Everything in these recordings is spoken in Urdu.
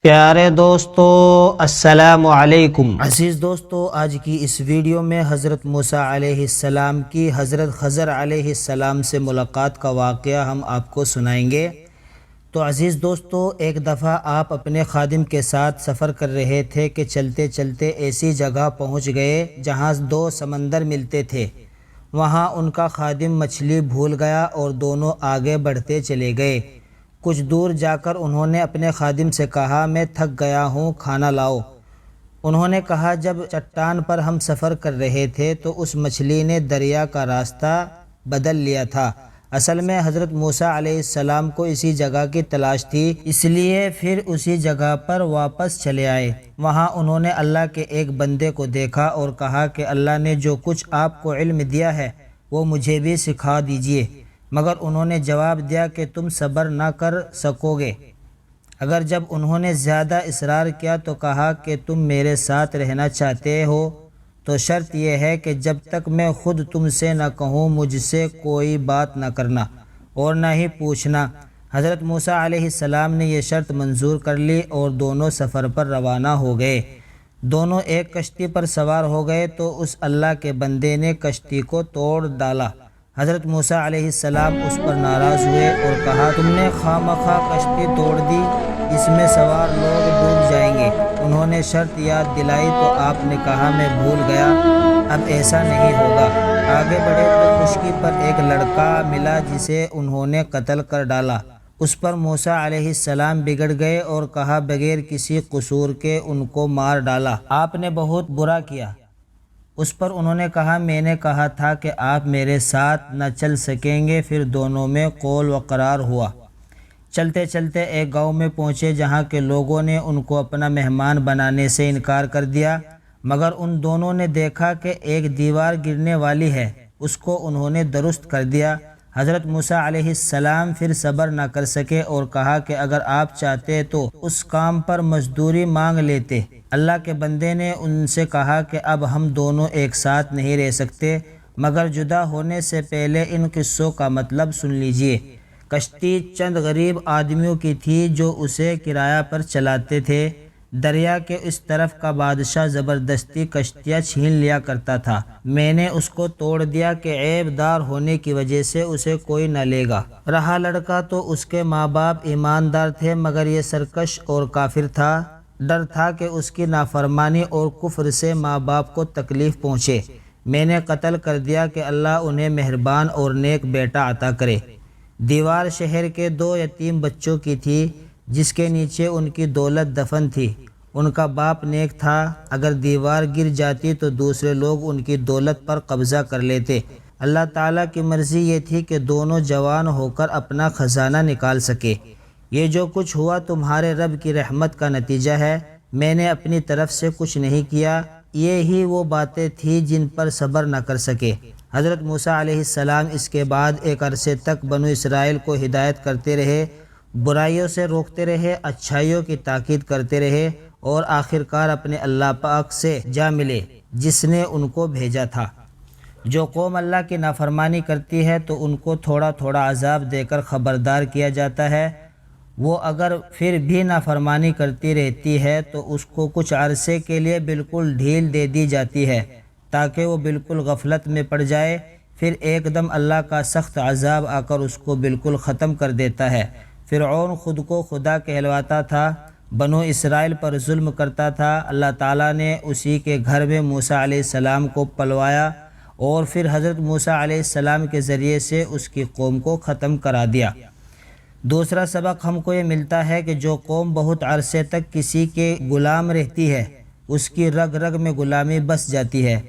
پیارے دوستو السلام علیکم۔ عزیز دوستو، آج کی اس ویڈیو میں حضرت موسیٰ علیہ السلام کی حضرت خضر علیہ السلام سے ملاقات کا واقعہ ہم آپ کو سنائیں گے۔ تو عزیز دوستو، ایک دفعہ آپ اپنے خادم کے ساتھ سفر کر رہے تھے کہ چلتے چلتے ایسی جگہ پہنچ گئے جہاں دو سمندر ملتے تھے۔ وہاں ان کا خادم مچھلی بھول گیا اور دونوں آگے بڑھتے چلے گئے۔ کچھ دور جا کر انہوں نے اپنے خادم سے کہا، میں تھک گیا ہوں، کھانا لاؤ۔ انہوں نے کہا، جب چٹان پر ہم سفر کر رہے تھے تو اس مچھلی نے دریا کا راستہ بدل لیا تھا۔ اصل میں حضرت موسیٰ علیہ السلام کو اسی جگہ کی تلاش تھی، اس لیے پھر اسی جگہ پر واپس چلے آئے۔ وہاں انہوں نے اللہ کے ایک بندے کو دیکھا اور کہا کہ اللہ نے جو کچھ آپ کو علم دیا ہے وہ مجھے بھی سکھا دیجیے، مگر انہوں نے جواب دیا کہ تم صبر نہ کر سکو گے۔ جب انہوں نے زیادہ اصرار کیا تو کہا کہ تم میرے ساتھ رہنا چاہتے ہو تو شرط یہ ہے کہ جب تک میں خود تم سے نہ کہوں مجھ سے کوئی بات نہ کرنا اور نہ ہی پوچھنا۔ حضرت موسیٰ علیہ السلام نے یہ شرط منظور کر لی اور دونوں سفر پر روانہ ہو گئے۔ دونوں ایک کشتی پر سوار ہو گئے تو اس اللہ کے بندے نے کشتی کو توڑ ڈالا۔ حضرت موسیٰ علیہ السلام اس پر ناراض ہوئے اور کہا، تم نے خواہ کشتی توڑ دی، اس میں سوار لوگ ڈوب جائیں گے۔ انہوں نے شرط یاد دلائی تو آپ نے کہا، میں بھول گیا، اب ایسا نہیں ہوگا۔ آگے بڑھے تو خشکی پر ایک لڑکا ملا جسے انہوں نے قتل کر ڈالا۔ اس پر موسیٰ علیہ السلام بگڑ گئے اور کہا، بغیر کسی قصور کے ان کو مار ڈالا، آپ نے بہت برا کیا۔ اس پر انہوں نے کہا، میں نے کہا تھا کہ آپ میرے ساتھ نہ چل سکیں گے۔ پھر دونوں میں قول و قرار ہوا۔ چلتے چلتے ایک گاؤں میں پہنچے جہاں کے لوگوں نے ان کو اپنا مہمان بنانے سے انکار کر دیا، مگر ان دونوں نے دیکھا کہ ایک دیوار گرنے والی ہے، اس کو انہوں نے درست کر دیا۔ حضرت موسیٰ علیہ السلام پھر صبر نہ کر سکے اور کہا کہ اگر آپ چاہتے تو اس کام پر مزدوری مانگ لیتے۔ اللہ کے بندے نے ان سے کہا کہ اب ہم دونوں ایک ساتھ نہیں رہ سکتے، مگر جدا ہونے سے پہلے ان قصوں کا مطلب سن لیجئے۔ کشتی چند غریب آدمیوں کی تھی جو اسے کرایہ پر چلاتے تھے۔ دریا کے اس طرف کا بادشاہ زبردستی کشتیاں چھین لیا کرتا تھا۔ میں نے اس کو توڑ دیا کہ عیب دار ہونے کی وجہ سے اسے کوئی نہ لے گا۔ رہا لڑکا تو اس کے ماں باپ ایماندار تھے مگر یہ سرکش اور کافر تھا۔ ڈر تھا کہ اس کی نافرمانی اور کفر سے ماں باپ کو تکلیف پہنچے۔ میں نے قتل کر دیا کہ اللہ انہیں مہربان اور نیک بیٹا عطا کرے۔ دیوار شہر کے 2 یتیم بچوں کی تھی جس کے نیچے ان کی دولت دفن تھی۔ ان کا باپ نیک تھا، اگر دیوار گر جاتی تو دوسرے لوگ ان کی دولت پر قبضہ کر لیتے۔ اللہ تعالیٰ کی مرضی یہ تھی کہ دونوں جوان ہو کر اپنا خزانہ نکال سکے۔ یہ جو کچھ ہوا تمہارے رب کی رحمت کا نتیجہ ہے، میں نے اپنی طرف سے کچھ نہیں کیا۔ یہ ہی وہ باتیں تھیں جن پر صبر نہ کر سکے۔ حضرت موسیٰ علیہ السلام اس کے بعد ایک عرصے تک بنو اسرائیل کو ہدایت کرتے رہے، برائیوں سے روکتے رہے، اچھائیوں کی تاکید کرتے رہے اور آخرکار اپنے اللہ پاک سے جا ملے جس نے ان کو بھیجا تھا۔ جو قوم اللہ کی نافرمانی کرتی ہے تو ان کو تھوڑا تھوڑا عذاب دے کر خبردار کیا جاتا ہے۔ وہ اگر پھر بھی نافرمانی کرتی رہتی ہے تو اس کو کچھ عرصے کے لیے بالکل ڈھیل دے دی جاتی ہے تاکہ وہ بالکل غفلت میں پڑ جائے، پھر ایک دم اللہ کا سخت عذاب آ کر اس کو بالکل ختم کر دیتا ہے۔ فرعون خود کو خدا کہلواتا تھا، بنو اسرائیل پر ظلم کرتا تھا۔ اللہ تعالیٰ نے اسی کے گھر میں موسیٰ علیہ السلام کو پلوایا اور پھر حضرت موسیٰ علیہ السلام کے ذریعے سے اس کی قوم کو ختم کرا دیا۔ دوسرا سبق ہم کو یہ ملتا ہے کہ جو قوم بہت عرصے تک کسی کے غلام رہتی ہے اس کی رگ رگ میں غلامی بس جاتی ہے،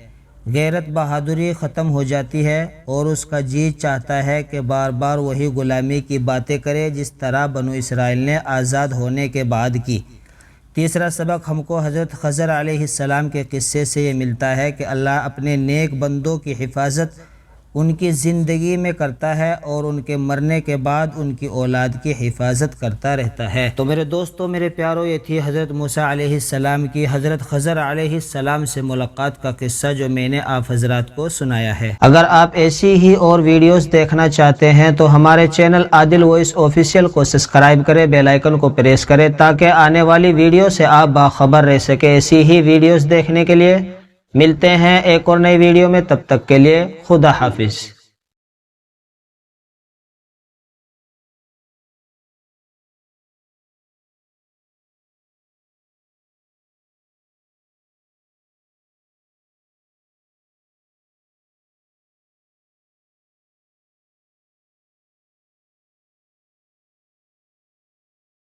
غیرت بہادری ختم ہو جاتی ہے اور اس کا جی چاہتا ہے کہ بار بار وہی غلامی کی باتیں کرے جس طرح بنو اسرائیل نے آزاد ہونے کے بعد کی۔ تیسرا سبق ہم کو حضرت خضر علیہ السلام کے قصے سے یہ ملتا ہے کہ اللہ اپنے نیک بندوں کی حفاظت ان کی زندگی میں کرتا ہے اور ان کے مرنے کے بعد ان کی اولاد کی حفاظت کرتا رہتا ہے۔ تو میرے دوستو، میرے پیارو، یہ تھی حضرت موسیٰ علیہ السلام کی حضرت خضر علیہ السلام سے ملاقات کا قصہ جو میں نے آپ حضرات کو سنایا ہے۔ اگر آپ ایسی ہی اور ویڈیوز دیکھنا چاہتے ہیں تو ہمارے چینل عادل وائس آفیشیل کو سبسکرائب کریں، بیل آئیکن کو پریس کریں تاکہ آنے والی ویڈیو سے آپ باخبر رہ سکیں۔ ایسی ہی ویڈیوز دیکھنے کے لیے ملتے ہیں ایک اور نئی ویڈیو میں، تب تک کے لیے خدا حافظ۔